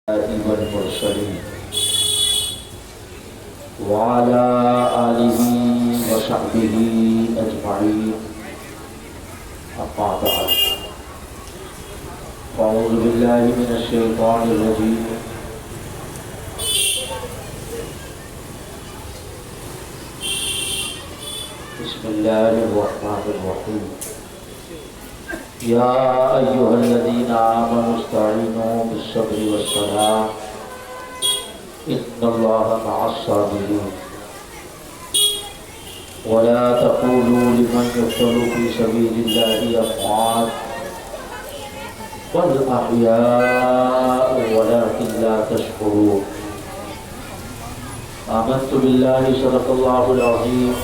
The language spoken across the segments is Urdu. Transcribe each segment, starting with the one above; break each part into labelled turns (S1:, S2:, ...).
S1: والمرسلين وعلى آله وصحبه أجمعين أما بعد أعوذ بالله من الشيطان الرجيم بسم الله الرحمن الرحيم يا أيها الذين آمنوا استعينوا بالصبر والصلاة إن الله مع الصابرين ولا تقولوا لمن يقتل في سبيل الله أموات بل أحياء ولكن لا تشكرون آمنت بالله صدق الله العظيم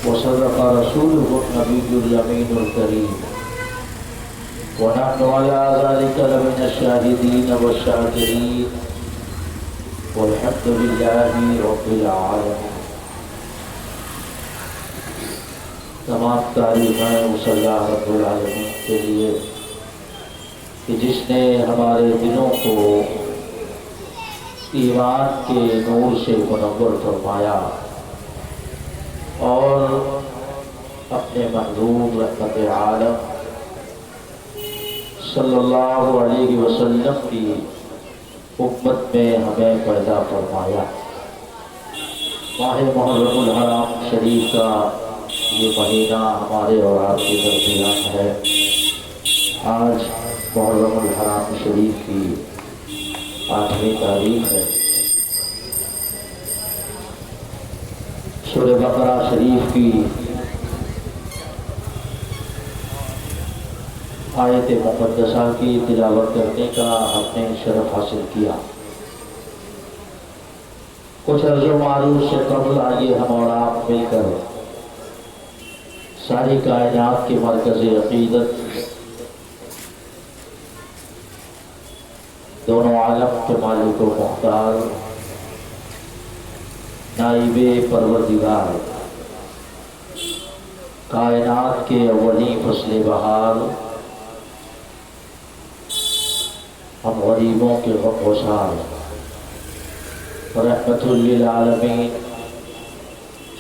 S1: وصدق رسوله النبي الأمين الكريم ونحن على ذلك لمن الشاهدين والشاكرين والحمد لله رب العالمين. تمام تعریفیں اس اللہ رب العالمین کے لیے کہ جس نے ہمارے دلوں کو ایمان کے نور سے منور فرمایا اور اپنے محبوب رحمت عالم صلی اللہ علیہ وسلم کی امت میں ہمیں پیدا فرمایا. ماہ محرم الحرام شریف کا یہ مہینہ ہمارے اور آپ کے درمیان ہے. آج محرم الحرام شریف کی 8ویں تاریخ ہے. سورہ بقرہ شریف کی آیت مقدسہ کی تلاوت کرنے کا ہم نے شرف حاصل کیا. کچھ عرض و معروف سے قبل آئیے ہم اور آپ مل کر ساری کائنات کے مرکز عقیدت دونوں عالم کے مالک و مختار نائب پروردگار کائنات کے اولی فصل بہار ہم غریبوں کے غم گسار رحمت للعالمین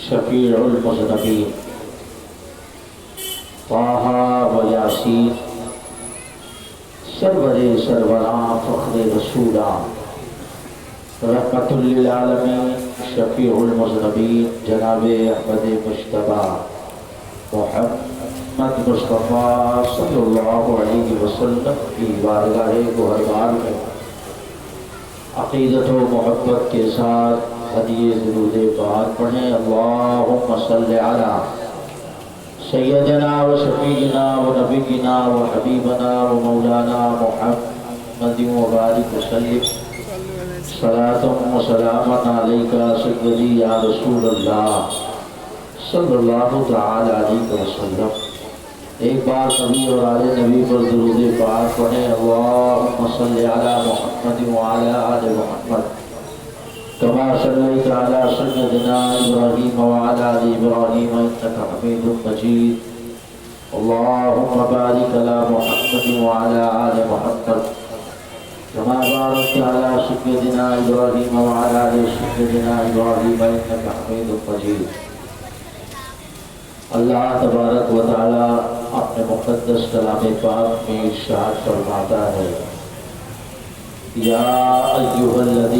S1: شفیع المذنبین طٰہٰ و یاسین سرور سروراں فخر رسولاں رحمت للعالمین شفیع المذنبین جناب احمد مجتبیٰ محمد مصطفیٰ صلی اللہ علیہ وسلم کی بارگاہ گہربار میں عقیدت و محبت کے ساتھ ہدیے درود پاک پڑھیں. اللہم صلی علی سیدنا و شفیعنا و نبینا و حبیبنا و مولانا محمد و بارک وسلم صلاة و سلام علیکہ سیدی یا رسول اللہ صلی اللہ تعالی علیہ وسلم. ایک بار نبی اور آل نبی پر درود پاک پڑھیں. اللہم صلی علی محمد و علی آل محمد کما صلیت علی سیدنا ابراہیم و علی آل ابراہیم انک حمید مجید. اللہم بارک علی محمد و علی آل محمد كما باركت على سيدنا إبراهيم وعلى آل سيدنا إبراهيم إنك حميد مجيد. اللہ تبارک و تعالی اپنے مقدس کلام پاک میں ارشاد فرماتا ہے یا ایھا الذین